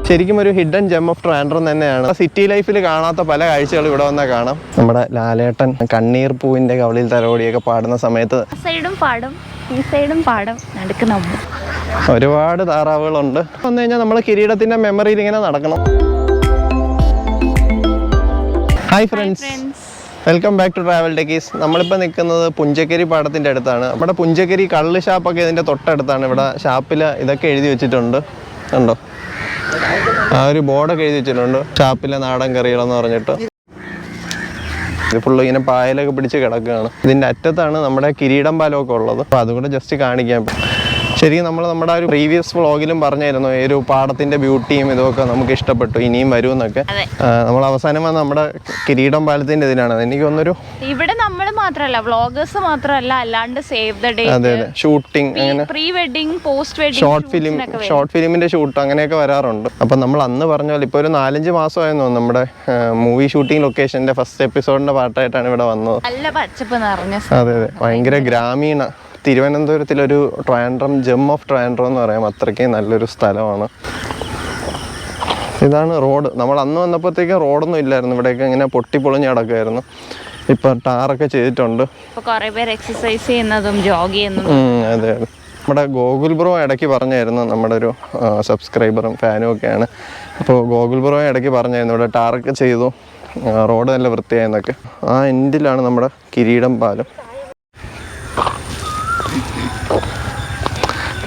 ശരിക്കും ഒരു hidden gem of Trivandrum തന്നെയാണ്. സിറ്റി ലൈഫിൽ കാണാത്ത പല കാഴ്ചകളും ഇവിടെ വന്നാൽ കാണാം. നമ്മുടെ ലാലേട്ടൻ കണ്ണീർ പൂവിന്റെ കവളിൽ തലോടിയൊക്കെ പാടുന്ന സമയത്ത് സൈഡും പാടും ഈ സൈഡും പാടും നടക്കുന്ന ഒരുപാട് താറാവുകളുണ്ട്. വന്നു കഴിഞ്ഞാൽ നമ്മൾ കിരീടത്തിന്റെ മെമ്മറിയിൽ ഇങ്ങനെ നടക്കണം. Hi friends, welcome back to travel techies. നമ്മളിപ്പോൾ നിൽക്കുന്നത് പുഞ്ചക്കരി പാടത്തിൻ്റെ അടുത്താണ്. നമ്മുടെ പുഞ്ചക്കരി കള്ള് ഷാപ്പൊക്കെ ഇതിൻ്റെ തൊട്ടടുത്താണ്. ഇവിടെ ഷാപ്പിൽ ഇതൊക്കെ എഴുതി വെച്ചിട്ടുണ്ട്, കണ്ടോ? ആ ഒരു ബോർഡൊക്കെ എഴുതി വെച്ചിട്ടുണ്ട്, ഷാപ്പിലെ നാടൻ കറികളെന്ന് പറഞ്ഞിട്ട്. ഇത് ഫുള്ള് ഇങ്ങനെ പായലൊക്കെ പിടിച്ച് കിടക്കുകയാണ്. ഇതിൻ്റെ അറ്റത്താണ് നമ്മുടെ കിരീടം പാലമൊക്കെ ഉള്ളത്. അപ്പോൾ അതുകൂടെ ജസ്റ്റ് കാണിക്കാം. ശരിക്കും നമ്മുടെ ഒരു പ്രീവിയസ് വ്ളോഗിലും പറഞ്ഞായിരുന്നു ഈ ഒരു പാടത്തിന്റെ ബ്യൂട്ടിയും ഇതൊക്കെ നമുക്ക് ഇഷ്ടപ്പെട്ടു, ഇനിയും വരുമെന്നൊക്കെ. നമ്മൾ അവസാനം വന്ന് നമ്മുടെ കിരീടം പാലത്തിന്റെ ഇതിനാണ്. എനിക്ക് തോന്നുന്നൊരു ഇവിടെ നമ്മൾ മാത്രമല്ല, വ്ളോഗേഴ്സ് മാത്രമല്ല, അല്ലാണ്ട് സേവ് ദ ഡേറ്റ്, അതെ അതെ, ഷൂട്ടിംഗ്, അങ്ങനെ pre wedding, post wedding, short ഫിലിമിന്റെ ഷൂട്ട് അങ്ങനെയൊക്കെ വരാറുണ്ട്. അപ്പം നമ്മൾ അന്ന് പറഞ്ഞ പോലെ ഇപ്പോൾ ഒരു 4-5 മാസമായിരുന്നു നമ്മുടെ മൂവി ഷൂട്ടിംഗ് ലൊക്കേഷന്റെ ഫസ്റ്റ് എപ്പിസോഡിന്റെ പാർട്ടായിട്ടാണ് ഇവിടെ വന്നത്. നല്ല പച്ചപ്പ് നിറഞ്ഞ, അതെ അതെ, ഭയങ്കര ഗ്രാമീണ തിരുവനന്തപുരത്തിലൊരു ട്രിവാൻഡ്രം ജെം ഓഫ് ട്രിവാൻഡ്രം എന്ന് പറയാം. അത്രയ്ക്ക് നല്ലൊരു സ്ഥലമാണ്. ഇതാണ് റോഡ്. നമ്മൾ അന്ന് വന്നപ്പോഴത്തേക്കും റോഡൊന്നും ഇല്ലായിരുന്നു. ഇവിടെയൊക്കെ ഇങ്ങനെ പൊട്ടിപ്പൊളിഞ്ഞ് കിടക്കുമായിരുന്നു. ഇപ്പം ടാറൊക്കെ ചെയ്തിട്ടുണ്ട്. കുറേ പേര് എക്സസൈസ് ചെയ്യുന്നതും ജോഗ് ചെയ്യുന്നതും. അതെ അതെ. നമ്മുടെ ഗോകുൽ ബ്രോ ഇടയ്ക്ക് പറഞ്ഞായിരുന്നു, നമ്മുടെ ഒരു സബ്സ്ക്രൈബറും ഫാനും ഒക്കെയാണ്. അപ്പോൾ ഗോകുൽ ബ്രോ ഇടയ്ക്ക് പറഞ്ഞായിരുന്നു ഇവിടെ ടാറൊക്കെ ചെയ്തു, റോഡ് നല്ല വൃത്തിയായെന്നൊക്കെ. ആ എൻഡിലാണ് നമ്മുടെ കിരീടം പാലം.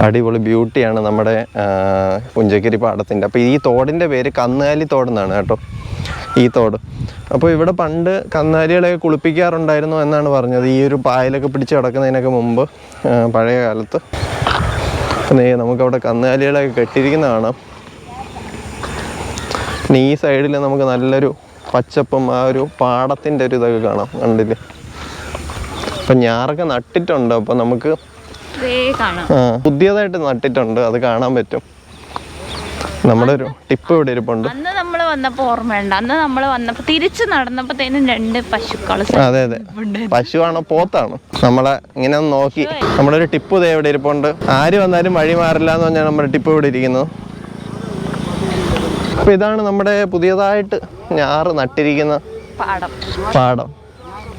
അടിപൊളി ബ്യൂട്ടിയാണ് നമ്മുടെ പുഞ്ചക്കരി പാടത്തിൻ്റെ. അപ്പോൾ ഈ തോടിൻ്റെ പേര് കന്നുകാലി തോടെന്നാണ് കേട്ടോ, ഈ തോട്. അപ്പോൾ ഇവിടെ പണ്ട് കന്നുകാലികളെയൊക്കെ കുളിപ്പിക്കാറുണ്ടായിരുന്നു എന്നാണ് പറഞ്ഞത്, ഈ ഒരു പായലൊക്കെ പിടിച്ച് കിടക്കുന്നതിനൊക്കെ മുമ്പ്, പഴയ കാലത്ത്. നമുക്കവിടെ കന്നുകാലികളെയൊക്കെ കെട്ടിയിരിക്കുന്ന കാണാം. പിന്നെ ഈ സൈഡിൽ നമുക്ക് നല്ലൊരു പച്ചപ്പും ആ ഒരു പാടത്തിൻ്റെ ഒരു ഇതൊക്കെ കാണാം, കണ്ടില്ലേ? അപ്പം ഞാറൊക്കെ നട്ടിട്ടുണ്ട്. അപ്പോൾ നമുക്ക് പുതിയതായിട്ട് നട്ടിട്ടുണ്ട്, അത് കാണാൻ പറ്റും. നമ്മുടെ ഒരു ടിപ്പ് ഇവിടെ ഇരിപ്പുണ്ട്. അന്ന് നമ്മൾ വന്നപ്പോ ഓർമ്മയുണ്ട്, അന്ന് നമ്മൾ വന്നപ്പോ തിരിച്ച് നടന്നപ്പോഴത്തേനും 2 പശുക്കൾ. അതെ അതെ, പശുവാണോ പോത്താണോ നമ്മളെ ഇങ്ങനെ നോക്കി. നമ്മുടെ ഒരു ടിപ്പ് ഇതേ ഇവിടെ ഇരിപ്പുണ്ട്. ആര് വന്നാലും വഴി മാറില്ല എന്ന് പറഞ്ഞാൽ നമ്മുടെ ടിപ്പ് ഇവിടെ ഇരിക്കുന്നത്. അപ്പൊ ഇതാണ് നമ്മുടെ പുതിയതായിട്ട് ഞാറ് നട്ടിരിക്കുന്ന പാടം.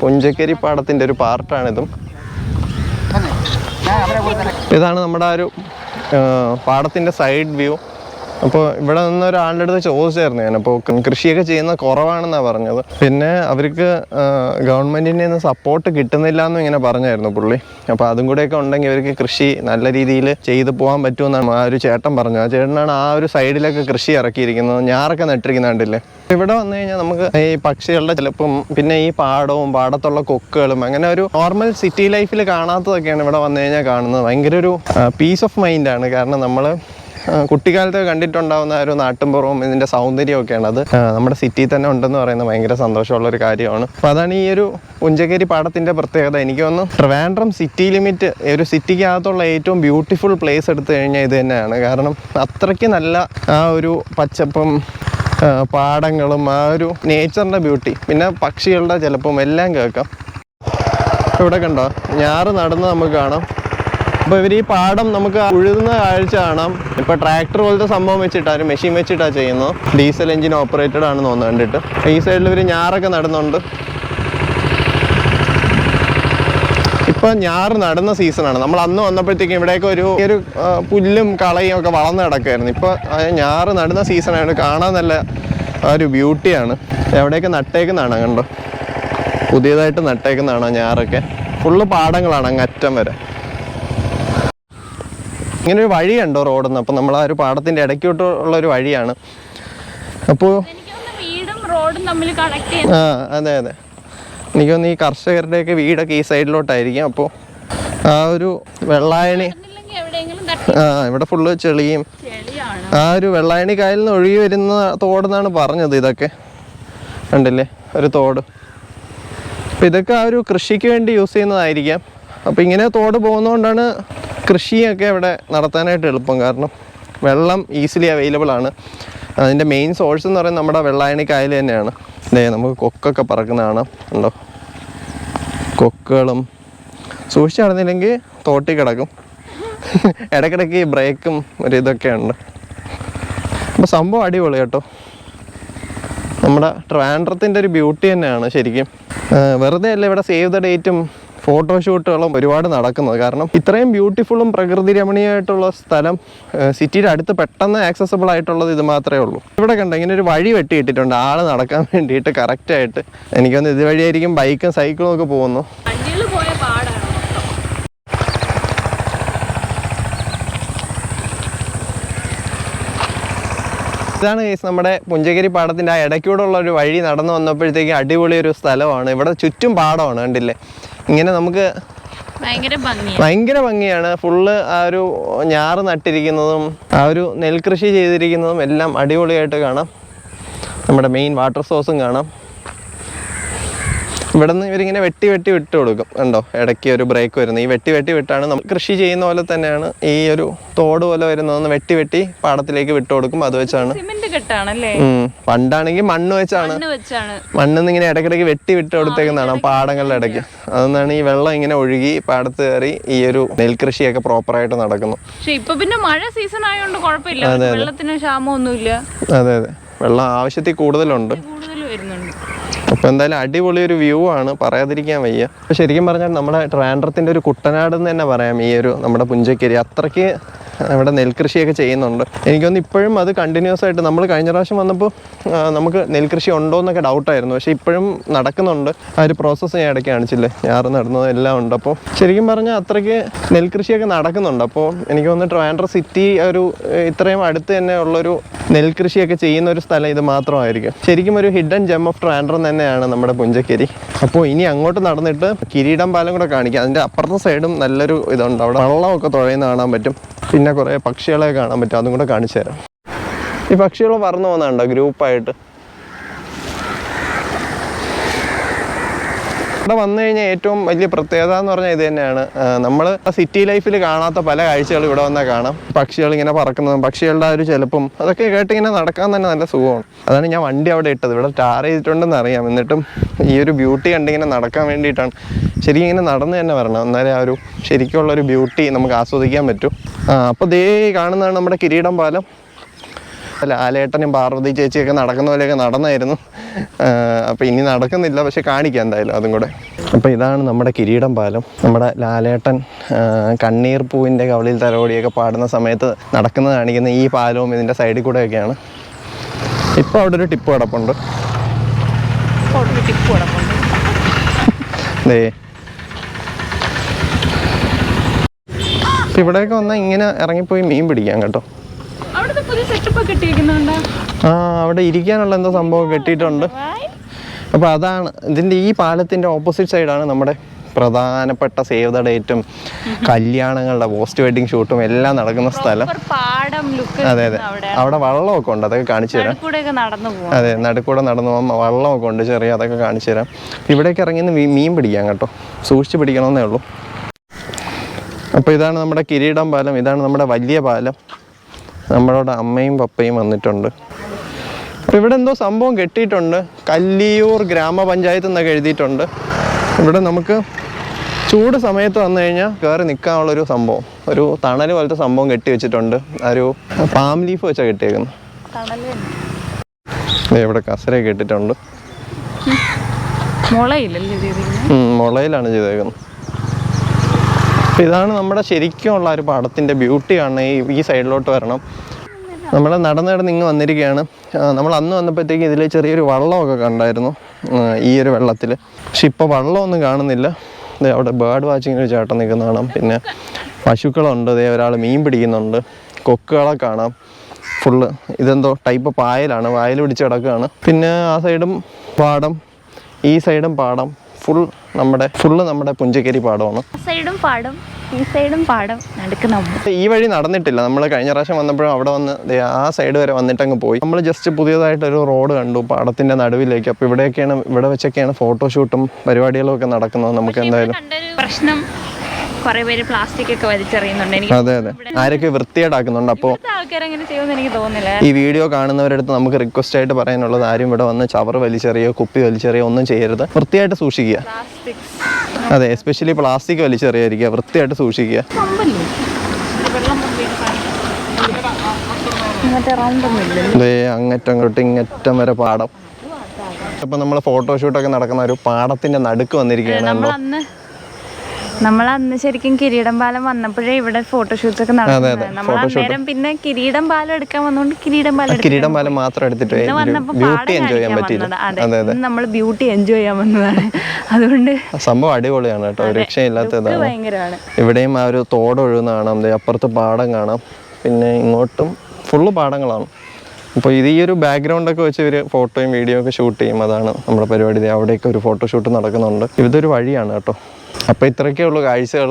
പുഞ്ചക്കരി പാടത്തിന്റെ ഒരു പാർട്ടാണിതും. ഇതാണ് നമ്മുടെ ആ ഒരു പാടത്തിൻ്റെ സൈഡ് വ്യൂ. അപ്പോൾ ഇവിടെ നിന്ന് ഒരാളുടെ അടുത്ത് ചോദിച്ചായിരുന്നു ഞാൻ. അപ്പോൾ കൃഷിയൊക്കെ ചെയ്യുന്ന കുറവാണെന്നാണ് പറഞ്ഞത്. പിന്നെ അവർക്ക് ഗവൺമെൻറ്റിൻ്റെ നിന്ന് സപ്പോർട്ട് കിട്ടുന്നില്ല എന്നും ഇങ്ങനെ പറഞ്ഞായിരുന്നു പുള്ളി. അപ്പോൾ അതും കൂടെയൊക്കെ ഉണ്ടെങ്കിൽ അവർക്ക് കൃഷി നല്ല രീതിയിൽ ചെയ്തു പോകാൻ പറ്റുമെന്നാണ് ആ ഒരു ചേട്ടൻ പറഞ്ഞത്. ആ ചേട്ടനാണ് ആ ഒരു സൈഡിലൊക്കെ കൃഷി ഇറക്കിയിരിക്കുന്നത്, ഞാറൊക്കെ നട്ടിരിക്കുന്ന കണ്ടില്ലേ? ഇവിടെ വന്നു കഴിഞ്ഞാൽ നമുക്ക് ഈ പക്ഷികളുടെ ചിലപ്പം, പിന്നെ ഈ പാടവും പാടത്തുള്ള കൊക്കുകളും, അങ്ങനെ ഒരു നോർമൽ സിറ്റി ലൈഫിൽ കാണാത്തതൊക്കെയാണ് ഇവിടെ വന്നു കഴിഞ്ഞാൽ കാണുന്നത്. ഭയങ്കര ഒരു പീസ് ഓഫ് മൈൻഡാണ്. കാരണം നമ്മൾ കുട്ടിക്കാലത്ത് കണ്ടിട്ടുണ്ടാവുന്ന ഒരു നാട്ടിൻപുറവും ഇതിൻ്റെ സൗന്ദര്യമൊക്കെയാണ്. അത് നമ്മുടെ സിറ്റിയിൽ തന്നെ ഉണ്ടെന്ന് പറയുന്നത് ഭയങ്കര സന്തോഷമുള്ളൊരു കാര്യമാണ്. അപ്പോൾ അതാണ് ഈ ഒരു പുഞ്ചക്കരി പാടത്തിൻ്റെ പ്രത്യേകത. എനിക്ക് തോന്നുന്നു ട്രിവാൻഡ്രം സിറ്റി ലിമിറ്റ്, ഒരു സിറ്റിക്കകത്തുള്ള ഏറ്റവും ബ്യൂട്ടിഫുൾ പ്ലേസ് എടുത്തു കഴിഞ്ഞാൽ ഇത് തന്നെയാണ്. കാരണം അത്രയ്ക്ക് നല്ല ആ ഒരു പച്ചപ്പും പാടങ്ങളും ആ ഒരു നേച്ചറിൻ്റെ ബ്യൂട്ടി, പിന്നെ പക്ഷികളുടെ ചിലപ്പം എല്ലാം കേൾക്കാം. ഇവിടെ കണ്ടോ ഞാറ് നടന്ന് നമുക്ക് കാണാം. അപ്പോൾ ഇവർ ഈ പാടം നമുക്ക് ഉഴുതുന്ന കാഴ്ച കാണാം. ഇപ്പോൾ ട്രാക്ടർ പോലത്തെ സംഭവം വെച്ചിട്ടാണ്, മെഷീൻ വെച്ചിട്ടാണ് ചെയ്യുന്നത്. ഡീസൽ എഞ്ചിൻ ഓപ്പറേറ്റഡ് ആണെന്ന് തോന്നുന്നു കണ്ടിട്ട്. ഈ സൈഡിൽ ഇവർ ഞാറൊക്കെ നടുന്നുണ്ട്. ഇപ്പം ഞാറ് നടുന്ന സീസണാണ്. നമ്മൾ അന്ന് വന്നപ്പോഴത്തേക്കും ഇവിടെയൊക്കെ ഒരു പുല്ലും കളയും ഒക്കെ വളർന്ന് കിടക്കുമായിരുന്നു. ഇപ്പോൾ ഞാറ് നടുന്ന സീസണാണ്. കാണാൻ നല്ല ഒരു ബ്യൂട്ടിയാണ്. എവിടെയൊക്കെ നട്ടേക്കുന്നതാണ് കണ്ടോ, പുതിയതായിട്ട് നട്ടേക്കുന്നതാണ് ഞാറൊക്കെ. ഫുള്ള് പാടങ്ങളാണ് അങ്ങ് അറ്റം വരെ. ഇങ്ങനെ ഒരു വഴി കണ്ടോ റോഡിന്ന്. അപ്പോൾ നമ്മൾ ആ ഒരു പാടത്തിൻ്റെ ഇടയ്ക്കോട്ടുള്ളൊരു വഴിയാണ്. അപ്പോൾ അതെ അതെ, എനിക്കൊന്ന് ഈ കർഷകരുടെയൊക്കെ വീടൊക്കെ ഈ സൈഡിലോട്ടായിരിക്കും. അപ്പോൾ ആ ഒരു വെള്ളായണി, ഇവിടെ ഫുള്ള് ചെളിയും, ആ ഒരു വെള്ളായണി കായലിൽ നിന്ന് ഒഴുകി വരുന്ന തോടെന്നാണ് പറഞ്ഞത്. ഇതൊക്കെ കണ്ടില്ലേ, ഒരു തോട്. അപ്പോൾ ഇതൊക്കെ ആ ഒരു കൃഷിക്ക് വേണ്ടി യൂസ് ചെയ്യുന്നതായിരിക്കാം. അപ്പോൾ ഇങ്ങനെ തോട് പോകുന്നതുകൊണ്ടാണ് കൃഷിയൊക്കെ ഇവിടെ നടത്താനായിട്ട് എളുപ്പം. കാരണം വെള്ളം ഈസിലി അവൈലബിൾ ആണ്. അതിൻ്റെ മെയിൻ സോഴ്സ് എന്ന് പറയുന്നത് നമ്മുടെ വെള്ളായണി കായൽ തന്നെയാണ്. നമുക്ക് കൊക്കൊക്കെ പറക്കുന്നതാണ്, ഉണ്ടോ? കൊക്കുകളും സൂക്ഷിച്ച് നടന്നില്ലെങ്കിൽ തോട്ടി കിടക്കും. ഇടയ്ക്കിടയ്ക്ക് ബ്രേക്കും ഒരു ഇതൊക്കെ ഉണ്ട്. അപ്പോൾ സംഭവം അടിപൊളി കേട്ടോ. നമ്മുടെ ട്രിവാൻഡ്രത്തിൻ്റെ ഒരു ബ്യൂട്ടി തന്നെയാണ് ശരിക്കും. വെറുതെ അല്ല ഇവിടെ സേവ് ദ ഡേറ്റും ഫോട്ടോഷൂട്ടുകളും ഒരുപാട് നടക്കുന്നത്. കാരണം ഇത്രയും ബ്യൂട്ടിഫുള്ളും പ്രകൃതി രമണീയമായിട്ടുള്ള സ്ഥലം സിറ്റിയുടെ അടുത്ത് പെട്ടെന്ന് ആക്സസബിൾ ആയിട്ടുള്ളത് ഇത് മാത്രമേ ഉള്ളൂ. ഇവിടെ കണ്ട ഇങ്ങനെ ഒരു വഴി വെട്ടിയിട്ടിട്ടുണ്ട് ആൾ നടക്കാൻ വേണ്ടിയിട്ട് കറക്റ്റായിട്ട്. എനിക്കൊന്ന് ഇതുവഴിയായിരിക്കും ബൈക്കും സൈക്കിളും ഒക്കെ പോകുന്നു. ഇതാണ് നമ്മുടെ പുഞ്ചഗിരി പാടത്തിൻ്റെ ആ ഇടയ്ക്കൂടെ ഉള്ള ഒരു വഴി നടന്നു വന്നപ്പോഴത്തേക്ക് അടിപൊളി ഒരു സ്ഥലമാണ്. ഇവിടെ ചുറ്റും പാടമാണ്, കണ്ടില്ലേ? ഇങ്ങനെ നമുക്ക് ഭയങ്കര ഭംഗിയാണ്. ഫുള്ള് ആ ഒരു ഞാറ് നട്ടിരിക്കുന്നതും ആ ഒരു നെൽകൃഷി ചെയ്തിരിക്കുന്നതും എല്ലാം അടിപൊളിയായിട്ട് കാണാം. നമ്മുടെ മെയിൻ വാട്ടർ സോഴ്സും കാണാം. ഇവിടെ നിന്ന് ഇവരിങ്ങനെ വെട്ടി വിട്ട് കൊടുക്കും. കണ്ടോ, ഇടയ്ക്ക് ഒരു ബ്രേക്ക് വരുന്നത്. ഈ വെട്ടി വിട്ടാണ് നമ്മൾ കൃഷി ചെയ്യുന്ന പോലെ തന്നെയാണ് ഈ ഒരു തോട് പോലെ വരുന്നതെന്ന് വെട്ടി പാടത്തിലേക്ക് വിട്ടു കൊടുക്കും. അത് വെച്ചാണ് പണ്ടാണെങ്കിൽ മണ്ണ് വെച്ചാണ്. മണ്ണിന്ന് ഇങ്ങനെ ഇടയ്ക്കിടയ്ക്ക് വിട്ട് കൊടുത്തേക്കുന്നതാണ് പാടങ്ങളുടെ ഇടയ്ക്ക്. അതൊന്നാണ് ഈ വെള്ളം ഇങ്ങനെ ഒഴുകി പാടത്ത് കയറി ഈ ഒരു നെൽകൃഷിയൊക്കെ പ്രോപ്പറായിട്ട് നടക്കുന്നു. മഴ സീസൺ ആയതുകൊണ്ട് കുഴപ്പമില്ല, വെള്ളത്തിന് ക്ഷാമമൊന്നുമില്ല. അതെ, വെള്ളം ആവശ്യത്തിൽ കൂടുതലുണ്ട്. അപ്പോൾ എന്തായാലും അടിപൊളി ഒരു വ്യൂ ആണ്, പറയാതിരിക്കാൻ വയ്യ. അപ്പോൾ ശരിക്കും പറഞ്ഞാൽ നമ്മുടെ ട്രിവാൻഡ്രത്തിൻ്റെ ഒരു കുട്ടനാട് എന്ന് തന്നെ പറയാം ഈ ഒരു നമ്മുടെ പുഞ്ചക്കരി. അത്രയ്ക്ക് ഇവിടെ നെൽകൃഷിയൊക്കെ ചെയ്യുന്നുണ്ട്. എനിക്കൊന്ന് ഇപ്പോഴും അത് കണ്ടിന്യൂസ് ആയിട്ട്, നമ്മൾ കഴിഞ്ഞ പ്രാവശ്യം വന്നപ്പോൾ നമുക്ക് നെൽകൃഷി ഉണ്ടോ എന്നൊക്കെ ഡൗട്ടായിരുന്നു. പക്ഷേ ഇപ്പോഴും നടക്കുന്നുണ്ട്. ആ ഒരു പ്രോസസ്സ് ഞാൻ ഇടയ്ക്ക് കാണിച്ചില്ലേ, ഞാറ് നടുന്നത് എല്ലാം ഉണ്ട്. അപ്പോൾ ശരിക്കും പറഞ്ഞാൽ അത്രയ്ക്ക് നെൽകൃഷിയൊക്കെ നടക്കുന്നുണ്ട്. അപ്പോൾ എനിക്ക് തോന്നുന്നു ട്രിവാൻഡ്രം സിറ്റി ഒരു ഇത്രയും അടുത്ത് തന്നെ ഉള്ളൊരു നെൽകൃഷിയൊക്കെ ചെയ്യുന്ന ഒരു സ്ഥലം ഇത് മാത്രമായിരിക്കും. ശരിക്കും ഒരു ഹിഡൻ ജെം ഓഫ് ട്രിവാൻഡ്രം തന്നെയാണ് നമ്മുടെ പുഞ്ചക്കരി. അപ്പോൾ ഇനി അങ്ങോട്ട് നടന്നിട്ട് കിരീടം പാലം കൂടെ കാണിക്കാം. അതിൻ്റെ അപ്പുറത്തെ സൈഡും നല്ലൊരു ഇതുണ്ട്, അവിടെ വെള്ളമൊക്കെ തുഴയുന്ന കാണാൻ പറ്റും. പിന്നെ കുറേ പക്ഷികളെ കാണാൻ പറ്റും, അതും കൂടെ കാണിച്ചു തരാം. ഈ പക്ഷികൾ പറന്നു പോകുന്നുണ്ടോ ഗ്രൂപ്പായിട്ട്? ഇവിടെ വന്നു കഴിഞ്ഞാൽ ഏറ്റവും വലിയ പ്രത്യേകത എന്ന് പറഞ്ഞാൽ ഇത് തന്നെയാണ്. നമ്മൾ സിറ്റി ലൈഫിൽ കാണാത്ത പല കാഴ്ചകളും ഇവിടെ വന്നാൽ കാണാം. പക്ഷികൾ ഇങ്ങനെ പറക്കുന്നതും പക്ഷികളുടെ ആ ഒരു ചിലപ്പം അതൊക്കെ കേട്ടിങ്ങനെ നടക്കാൻ തന്നെ നല്ല സുഖമാണ്. അതാണ് ഞാൻ വണ്ടി അവിടെ ഇട്ടത്. ഇവിടെ ടാർ ചെയ്തിട്ടുണ്ടെന്ന് അറിയാം, എന്നിട്ടും ഈ ഒരു ബ്യൂട്ടി കണ്ടിങ്ങനെ നടക്കാൻ വേണ്ടിയിട്ടാണ്. ശരിക്കും ഇങ്ങനെ നടന്ന് തന്നെ വരണം, എന്നാലേ ആ ഒരു ശരിക്കുള്ളൊരു ബ്യൂട്ടി നമുക്ക് ആസ്വദിക്കാൻ പറ്റും. അപ്പോൾ ദേ കാണുന്നതാണ് നമ്മുടെ കിരീടം പാലം. ലാലേട്ടനും പാർവതി ചേച്ചിയൊക്കെ നടക്കുന്ന പോലെയൊക്കെ നടന്നായിരുന്നു. അപ്പോൾ ഇനി നടക്കുന്നില്ല, പക്ഷെ കാണിക്കാം എന്തായാലും അതും കൂടെ. അപ്പോൾ ഇതാണ് നമ്മുടെ കിരീടം പാലം. നമ്മുടെ ലാലേട്ടൻ കണ്ണീർ പൂവിൻ്റെ കവളിൽ തലോടിയൊക്കെ പാടുന്ന സമയത്ത് നടക്കുന്നത് കാണിക്കുന്ന ഈ പാലവും ഇതിൻ്റെ സൈഡിൽ കൂടെയൊക്കെയാണ്. ഇപ്പോൾ അവിടെ ഒരു ടിപ്പ് കിടപ്പുണ്ട്. ഇവിടെയൊക്കെ വന്നാൽ ഇങ്ങനെ ഇറങ്ങിപ്പോയി മീൻ പിടിക്കാം കേട്ടോ. അവിടെ ഇരിക്കാനുള്ള എന്തോ സംഭവം കെട്ടിയിട്ടുണ്ട്. അപ്പോൾ അതാണ് ഇതിൻ്റെ ഈ പാലത്തിൻ്റെ ഓപ്പോസിറ്റ് സൈഡാണ് നമ്മുടെ പ്രധാനപ്പെട്ട സേവ് ദ ഡേറ്റും കല്യാണങ്ങളുടെ പോസ്റ്റ് വെഡിങ് ഷൂട്ടും എല്ലാം നടക്കുന്ന സ്ഥലം. അതെ, അവിടെ വള്ളമൊക്കെ ഉണ്ട്, അതൊക്കെ കാണിച്ചു തരാം. അതെ, നടുക്കൂടെ നടന്നു പോകാൻ വള്ളമൊക്കെ ഉണ്ട് ചെറിയ, അതൊക്കെ കാണിച്ചു തരാം. ഇവിടേക്ക് ഇറങ്ങി മീൻ പിടിക്കാം കേട്ടോ, സൂക്ഷിച്ച് പിടിക്കണമെന്നേ ഉള്ളൂ. അപ്പോൾ ഇതാണ് നമ്മുടെ കിരീടം പാലം. ഇതാണ് നമ്മുടെ വലിയ പാലം. നമ്മളോട് അമ്മയും പപ്പയും വന്നിട്ടുണ്ട്. അപ്പോൾ ഇവിടെ എന്തോ സംഭവം കെട്ടിയിട്ടുണ്ട്, കല്ലിയൂർ ഗ്രാമപഞ്ചായത്ത് എന്നൊക്കെ എഴുതിയിട്ടുണ്ട്. ഇവിടെ നമുക്ക് ചൂട് സമയത്ത് വന്നു കഴിഞ്ഞാൽ കയറി നിൽക്കാനുള്ളൊരു സംഭവം, ഒരു തണൽ പോലത്തെ സംഭവം കെട്ടി വെച്ചിട്ടുണ്ട്. ഒരു പാം ലീഫ് വെച്ചാണ് കെട്ടിയേക്കുന്നത്. ഇവിടെ കസരയൊക്കെ ഇട്ടിട്ടുണ്ട്. മുളയിലാണ് ചെയ്തേക്കുന്നത്. ഇതാണ് നമ്മുടെ ശരിക്കുമുള്ള ഒരു പാടത്തിൻ്റെ ബ്യൂട്ടിയാണ്. ഈ സൈഡിലോട്ട് വരണം. നമ്മൾ നടന്ന് ഇങ്ങ് വന്നിരിക്കുകയാണ്. നമ്മൾ അന്ന് വന്നപ്പോഴത്തേക്ക് ഇതിൽ ചെറിയൊരു വള്ളമൊക്കെ കണ്ടായിരുന്നു ഈ ഒരു വെള്ളത്തിൽ. പക്ഷെ ഇപ്പോൾ വള്ളമൊന്നും കാണുന്നില്ല. അവിടെ ബേർഡ് വാച്ചിങ്ങിന് ഒരു ചേട്ടൻ നിൽക്കുന്ന കാണാം. പിന്നെ പശുക്കളുണ്ട്, ഒരാൾ മീൻ പിടിക്കുന്നുണ്ട്. കൊക്കുകളെ കാണാം. ഫുള്ള് ഇതെന്തോ ടൈപ്പ് പായലാണ്, പായൽ പിടിച്ച് കിടക്കുകയാണ്. പിന്നെ ആ സൈഡും പാടം, ഈ സൈഡും പാടം. ഫുള്ള് നമ്മുടെ പുഞ്ചക്കരി പാടമാണ്. ഈ വഴി നടന്നിട്ടില്ല. നമ്മൾ കഴിഞ്ഞ പ്രാവശ്യം വന്നപ്പോഴും അവിടെ വന്ന് ആ സൈഡ് വരെ വന്നിട്ടങ്ങ് പോയി. നമ്മൾ ജസ്റ്റ് പുതിയതായിട്ടൊരു റോഡ് കണ്ടു പാടത്തിന്റെ നടുവിലേക്ക്. അപ്പോൾ ഇവിടെ വെച്ചൊക്കെയാണ് ഫോട്ടോഷൂട്ടും പരിപാടികളും ഒക്കെ നടക്കുന്നത്. നമുക്ക് എന്തായാലും പ്രശ്നം, കുറേ പേര് പ്ലാസ്റ്റിക് ഒക്കെ വലിച്ചെറിയുന്നുണ്ട്. അതെ, ആരൊക്കെ വൃത്തിയേടാക്കുന്നുണ്ട്. അപ്പോൾ ഈ വീഡിയോ കാണുന്നവരടുത്ത് നമുക്ക് റിക്വസ്റ്റ് ആയിട്ട് പറയാനുള്ളത്, ആരും ഇവിടെ വന്ന് ചവറ് വലിച്ചെറിയോ കുപ്പി വലിച്ചെറിയോ ഒന്നും ചെയ്യരുത്. വൃത്തിയായിട്ട് സൂക്ഷിക്കുക. അതെ, എസ്പെഷ്യലി പ്ലാസ്റ്റിക് വലിച്ചെറിയായിരിക്കുക, വൃത്തിയായിട്ട് സൂക്ഷിക്കുക. ഇങ്ങനത്തെ റൗണ്ട് ഒന്നും ഇല്ല. ദേ അങ്ങറ്റം തൊട്ട് ഇങ്ങറ്റം വരെ പാടം. അപ്പൊ നമ്മള് ഫോട്ടോഷൂട്ടൊക്കെ നടക്കുന്ന ഒരു പാടത്തിന്റെ നടുക്ക് വന്നിരിക്കുകയാണ്. നമ്മളന്ന് ശരിക്കും കിരീടം പാലം വന്നപ്പോഴേ ഇവിടെ ഫോട്ടോഷൂട്ട്സ് ഒക്കെ നടക്കുന്നത്. നമ്മൾ അന്നേരം പിന്നെ കിരീടം പാലം എടുക്കാൻ വന്നോണ്ട് കിരീടം പാലം മാത്രം എടുത്തിട്ട് ബ്യൂട്ടി എൻജോയ് ചെയ്യാൻ പറ്റില്ല. നമ്മൾ ബ്യൂട്ടി എൻജോയ് ചെയ്യാൻ വന്നതാണ്. അതുകൊണ്ട് സംഭവം അടിപൊളിയാണ് കേട്ടോ, രക്ഷയില്ലാത്തതാണ്. ഭയങ്കരമാണ്. ഇവിടെയും ആ ഒരു തോട് ഒഴുകുന്ന കാണാം, അപ്പുറത്ത് പാടം കാണാം, പിന്നെ ഇങ്ങോട്ടും ഫുള്ള് പാടങ്ങളാണ്. അപ്പോൾ ഇത് ഈ ഒരു ബാക്ക്ഗ്രൗണ്ടൊക്കെ വെച്ച് ഇവർ ഫോട്ടോയും വീഡിയോ ഒക്കെ ഷൂട്ട് ചെയ്യും. അതാണ് നമ്മുടെ പരിപാടി. അവിടെയൊക്കെ ഒരു ഫോട്ടോഷൂട്ട് നടക്കുന്നുണ്ട്. ഇതൊരു വഴിയാണ് കേട്ടോ. അപ്പോൾ ഇത്രയൊക്കെ ഉള്ളൂ കാഴ്ചകൾ.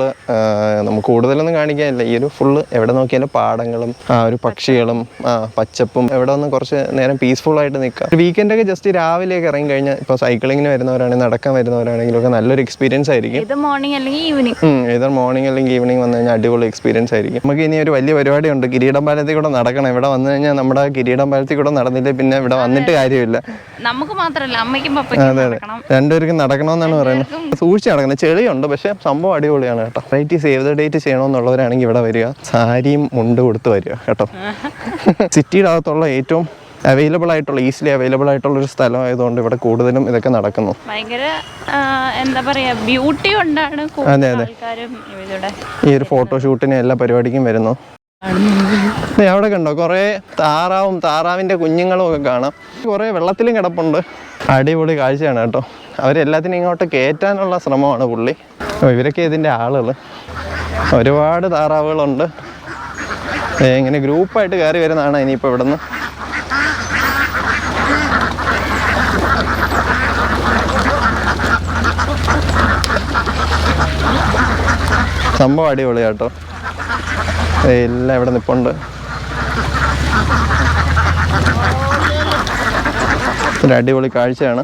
നമുക്ക് കൂടുതലൊന്നും കാണിക്കാനില്ല. ഈ ഒരു ഫുള്ള് എവിടെ നോക്കിയാലും പാടങ്ങളും ഒരു പക്ഷികളും പച്ചപ്പും, എവിടെ ഒന്ന് കുറച്ച് നേരം പീസ്ഫുള്ളായിട്ട് നിൽക്കാം. വീക്കെൻഡൊക്കെ ജസ്റ്റ് രാവിലെയൊക്കെ ഇറങ്ങി കഴിഞ്ഞാൽ ഇപ്പോൾ സൈക്ലിങ്ങിന് വരുന്നവരാണെങ്കിൽ, നടക്കാൻ വരുന്നവരാണെങ്കിലും ഒക്കെ നല്ലൊരു എക്സ്പീരിയൻസ് ആയിരിക്കും. ഇത് മോർണിംഗ് അല്ലെങ്കിൽ ഈവനിങ് വന്നു കഴിഞ്ഞാൽ അടിപൊളി എക്സ്പീരിയൻസ് ആയിരിക്കും. നമുക്ക് ഇനി ഒരു വലിയ പരിപാടിയുണ്ട്. കിരീടം പാലത്തിൽ കൂടെ നടക്കണം. ഇവിടെ വന്നു കഴിഞ്ഞാൽ നമ്മുടെ കിരീടം പാലത്തിൽ കൂടെ നടന്നില്ലേ പിന്നെ ഇവിടെ വന്നിട്ട് കാര്യമില്ല. നമുക്ക് മാത്രമല്ല, അമ്മയ്ക്കും പപ്പയ്ക്കും നടക്കണം. രണ്ടുപേർക്കും നടക്കണമെന്നാണ് പറയുന്നത്. സൂക്ഷിച്ച് നടക്കുന്നത്. ചെളിയുണ്ട്, പക്ഷെ സംഭവം അടിപൊളിയാണ് കേട്ടോ. റൈറ്റ് സേവ് ദ ഡേറ്റ് ചെയ്യണമെന്നുള്ളവരാണെങ്കിൽ ഇവിടെ വരിക, സാരിയും മുണ്ട് കൊടുത്ത് വരിക കേട്ടോ. സിറ്റിയുടെ അകത്തുള്ള ഏറ്റവും ഈസിലി അവൈലബിൾ ആയിട്ടുള്ള ഒരു സ്ഥലം ആയതുകൊണ്ട് ഇവിടെ കൂടുതലും ഇതൊക്കെ നടക്കുന്നു. ഭയങ്കര എന്താ പറയാ, ബ്യൂട്ടി കൊണ്ടാണ് ആൾക്കാരും ഈ ഒരു ഫോട്ടോഷൂട്ടിന് എല്ലാ പരിപാടിക്കും വരുന്നു. അവിടെ കണ്ടോ കുറേ താറാവിന്റെ കുഞ്ഞുങ്ങളും ഒക്കെ കാണാം. കുറേ വെള്ളത്തിലും കിടപ്പുണ്ട്. അടിപൊളി കാഴ്ചയാണ് കേട്ടോ. അവരെല്ലാത്തിനും ഇങ്ങോട്ട് കയറ്റാനുള്ള ശ്രമമാണ് പുള്ളി. ഇവരൊക്കെ ഇതിൻ്റെ ആളുകൾ. ഒരുപാട് താറാവുകളുണ്ട്. ഇങ്ങനെ ഗ്രൂപ്പായിട്ട് കയറി വരുന്നതാണ് ഇനിയിപ്പോൾ ഇവിടെ നിന്ന്. സംഭവം അടിപൊളി കേട്ടോ. എല്ലാം ഇവിടെ നിൽപ്പുണ്ട്. ഒരു അടിപൊളി കാഴ്ചയാണ്.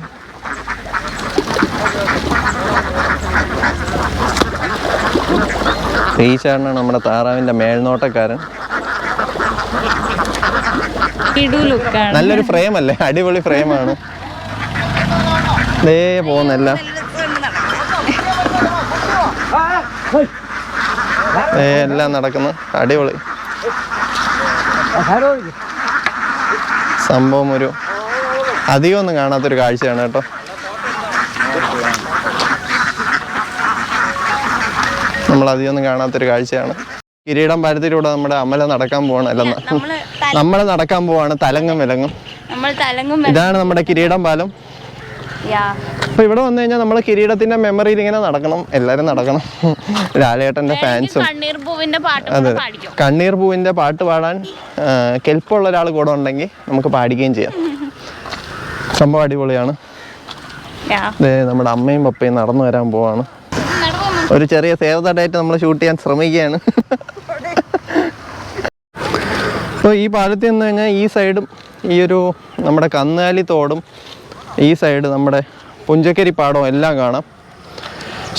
ഈ ചേട്ടനാണ് നമ്മുടെ താറാവിൻ്റെ മേൽനോട്ടക്കാരൻ. നല്ലൊരു ഫ്രെയിം അല്ലേ, അടിപൊളി ഫ്രെയിമാണ്. ദേ പോകുന്നല്ല, എല്ലാം നടക്കുന്നു. അടിപൊളി സംഭവം. ഒരു അധികമൊന്നും കാണാത്തൊരു കാഴ്ചയാണ് കേട്ടോ. നമ്മളധികമൊന്നും കാണാത്തൊരു കാഴ്ചയാണ്. കിരീടം പാലത്തിലൂടെ നമ്മുടെ അമല നടക്കാൻ പോവാണ്. നമ്മൾ നടക്കാൻ പോവാണ് തലങ്ങും വിലങ്ങും. ഇതാണ് നമ്മുടെ കിരീടം പാലം. അപ്പൊ ഇവിടെ വന്നു കഴിഞ്ഞാൽ നമ്മൾ കിരീടത്തിന്റെ മെമ്മറിയിൽ ഇങ്ങനെ നടക്കണം, എല്ലാരും നടക്കണം. ലാലേട്ടന്റെ ഫാൻസും. അതെ, കണ്ണീർ പൂവിന്റെ പാട്ട് പാടാൻ കെൽപ്പുള്ള ഒരാൾ കൂടെ ഉണ്ടെങ്കിൽ നമുക്ക് പാടിക്കുകയും ചെയ്യാം. സംഭവം അടിപൊളിയാണ്. നമ്മുടെ അമ്മയും പപ്പയും നടന്നു വരാൻ പോവാണ്. ഒരു ചെറിയ സേവ് ദ ഡേറ്റ് നമ്മൾ ഷൂട്ട് ചെയ്യാൻ ശ്രമിക്കുകയാണ്. അപ്പോൾ ഈ പാലത്തിൽ നിന്ന് കഴിഞ്ഞാൽ ഈ സൈഡും ഈ ഒരു നമ്മുടെ കന്നുകാലി തോടും, ഈ സൈഡ് നമ്മുടെ പുഞ്ചക്കരി പാടവും എല്ലാം കാണാം.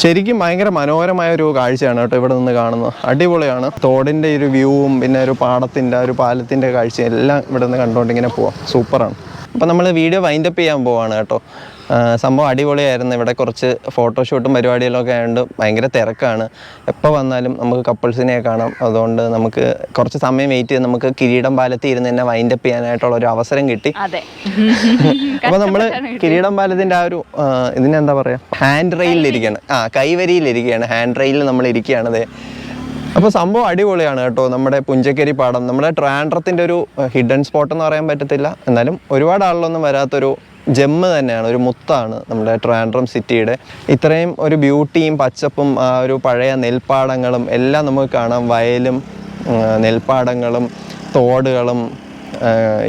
ശരിക്കും ഭയങ്കര മനോഹരമായ ഒരു കാഴ്ചയാണ് കേട്ടോ ഇവിടെ നിന്ന് കാണുന്നത്. അടിപൊളിയാണ്. തോടിൻ്റെ ഒരു വ്യൂവും പിന്നെ ഒരു പാടത്തിൻ്റെ ഒരു പാലത്തിൻ്റെ കാഴ്ചയും എല്ലാം ഇവിടെ നിന്ന് കണ്ടുകൊണ്ടിങ്ങനെ പോവാം. സൂപ്പറാണ്. അപ്പോൾ നമ്മൾ വീഡിയോ വൈൻഡപ്പ് ചെയ്യാൻ പോവാണ് കേട്ടോ. സംഭവം അടിപൊളിയായിരുന്നു. ഇവിടെ കുറച്ച് ഫോട്ടോഷൂട്ടും പരിപാടികളൊക്കെ ആയതുകൊണ്ട് ഭയങ്കര തിരക്കാണ്. എപ്പോൾ വന്നാലും നമുക്ക് കപ്പിൾസിനെ കാണാം. അതുകൊണ്ട് നമുക്ക് കുറച്ച് സമയം വെയിറ്റ് ചെയ്ത് നമുക്ക് കിരീടം പാലത്തിൽ ഇരുന്ന് തന്നെ വൈൻഡപ്പ് ചെയ്യാനായിട്ടുള്ള ഒരു അവസരം കിട്ടി. അപ്പോൾ നമ്മൾ കിരീടം പാലത്തിൻ്റെ ആ ഒരു ഇതിനെന്താ പറയുക, ഹാൻഡ് റെയിലിരിക്കുകയാണ്. കൈവരിയിലിരിക്കുകയാണ്. ഹാൻഡ് റെയിലിൽ നമ്മൾ ഇരിക്കുകയാണത്. അപ്പോൾ സംഭവം അടിപൊളിയാണ് കേട്ടോ. നമ്മുടെ പുഞ്ചക്കരി പാടം നമ്മുടെ ട്രിവാൻഡ്രത്തിൻ്റെ ഒരു ഹിഡൻ സ്പോട്ട് എന്ന് പറയാൻ പറ്റത്തില്ല, എന്നാലും ഒരുപാട് ആളിലൊന്നും വരാത്തൊരു ജെമ്മ് തന്നെയാണ്, ഒരു മുത്താണ് നമ്മുടെ ട്രിവാൻഡ്രം സിറ്റിയുടെ. ഇത്രയും ഒരു ബ്യൂട്ടിയും പച്ചപ്പും ആ ഒരു പഴയ നെൽപ്പാടങ്ങളും എല്ലാം നമുക്ക് കാണാം. വയലും നെൽപ്പാടങ്ങളും തോടുകളും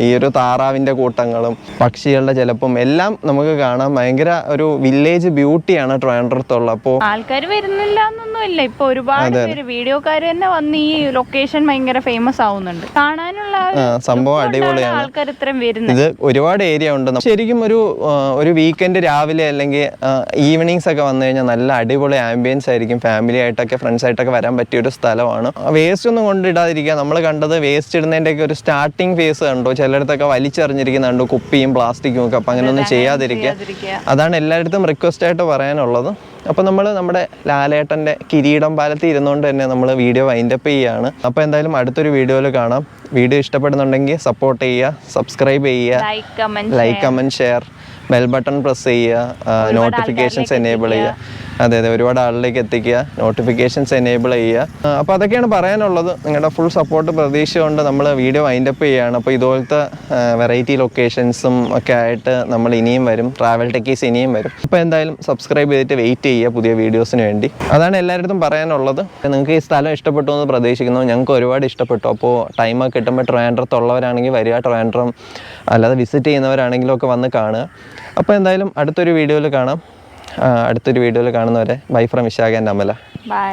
ഈ ഒരു താറാവിൻ്റെ കൂട്ടങ്ങളും പക്ഷികളുടെ ചിലപ്പം എല്ലാം നമുക്ക് കാണാം. ഭയങ്കര ഒരു വില്ലേജ് ബ്യൂട്ടിയാണ് ട്രിവാൻഡ്രത്തുള്ള. അപ്പോൾ ആൾക്കാർ വരുന്നില്ല എന്നൊന്നുമില്ല. ഇപ്പൊ ഒരുപാട് പേര് വീഡിയോക്കാർ തന്നെ വന്ന് ഈ ലൊക്കേഷൻ ഭയങ്കര ഫേമസ് ആവുന്നുണ്ട്. കാണാനുള്ള സംഭവം അടിപൊളിയാണ്. ആൾക്കാർ ഇത്രയും വരുന്നത്. ഇത് ഒരുപാട് ഏരിയ ഉണ്ട്. ശരിക്കും ഒരു വീക്കെൻഡ് രാവിലെ അല്ലെങ്കിൽ ഈവനിങ്സ് ഒക്കെ വന്നു കഴിഞ്ഞാൽ നല്ല അടിപൊളി ആംബിയൻസ് ആയിരിക്കും. ഫാമിലി ആയിട്ടൊക്കെ ഫ്രണ്ട്സ് ആയിട്ടൊക്കെ വരാൻ പറ്റിയ ഒരു സ്ഥലമാണ്. വേസ്റ്റ് ഒന്നും കൊണ്ടിടാതിരിക്കുക. നമ്മൾ കണ്ടത് വേസ്റ്റ് ഇടുന്നതിൻ്റെയൊക്കെ ഒരു സ്റ്റാർട്ടിങ് ഫേസ് കണ്ടോ, ചിലയിടത്തൊക്കെ വലിച്ചെറിഞ്ഞിരിക്കുന്ന കണ്ടു, കുപ്പിയും പ്ലാസ്റ്റിക്കും ഒക്കെ. അപ്പം അങ്ങനെയൊന്നും ചെയ്യാതിരിക്കുക. അതാണ് എല്ലായിടത്തും റിക്വസ്റ്റ് ആയിട്ട് പറയാനുള്ളത്. അപ്പോൾ നമ്മൾ നമ്മുടെ ലാലേട്ടൻ്റെ കിരീടം പാലത്തിൽ ഇരുന്നുകൊണ്ട് തന്നെ നമ്മൾ വീഡിയോ വൈൻഡപ്പ് ചെയ്യുകയാണ്. അപ്പോൾ എന്തായാലും അടുത്തൊരു വീഡിയോയിൽ കാണാം. വീഡിയോ ഇഷ്ടപ്പെടുന്നുണ്ടെങ്കിൽ സപ്പോർട്ട് ചെയ്യുക, സബ്സ്ക്രൈബ് ചെയ്യുക, like comment share, bell button press ചെയ്യുക, നോട്ടിഫിക്കേഷൻസ് എനേബിൾ ചെയ്യുക. അതെ ഒരുപാട് ആളിലേക്ക് എത്തിക്കുക, നോട്ടിഫിക്കേഷൻസ് എനേബിൾ ചെയ്യുക. അപ്പോൾ അതൊക്കെയാണ് പറയാനുള്ളത്. നിങ്ങളുടെ ഫുൾ സപ്പോർട്ട് പ്രതീക്ഷയുണ്ട് നമ്മൾ വീഡിയോ വൈൻഡപ്പ് ചെയ്യുകയാണ്. അപ്പോൾ ഇതുപോലത്തെ വെറൈറ്റി ലൊക്കേഷൻസും ഒക്കെ ആയിട്ട് നമ്മൾ ഇനിയും വരും, ട്രാവൽ ടെക്കീസ് ഇനിയും വരും. അപ്പോൾ എന്തായാലും സബ്സ്ക്രൈബ് ചെയ്തിട്ട് വെയിറ്റ് ചെയ്യുക പുതിയ വീഡിയോസിന് വേണ്ടി. അതാണ് എല്ലാവരുടെയും പറയാനുള്ളത്. നിങ്ങൾക്ക് ഈ സ്ഥലം ഇഷ്ടപ്പെട്ടു എന്ന് പ്രതീക്ഷിക്കുന്നു. ഞങ്ങൾക്ക് ഒരുപാട് ഇഷ്ടപ്പെട്ടു. അപ്പോൾ ടൈമൊക്കെ കിട്ടുമ്പോൾ ട്രിവാൻഡ്രത്തുള്ളവരാണെങ്കിൽ വരിക, ട്രിവാൻഡ്രം അല്ലാതെ വിസിറ്റ് ചെയ്യുന്നവരാണെങ്കിലും ഒക്കെ വന്ന് കാണുക. അപ്പോൾ എന്തായാലും അടുത്തൊരു വീഡിയോയിൽ കാണാം. അടുത്തൊരു വീഡിയോയിൽ കാണുന്നവരെ bye from Vishakha and Amala. By.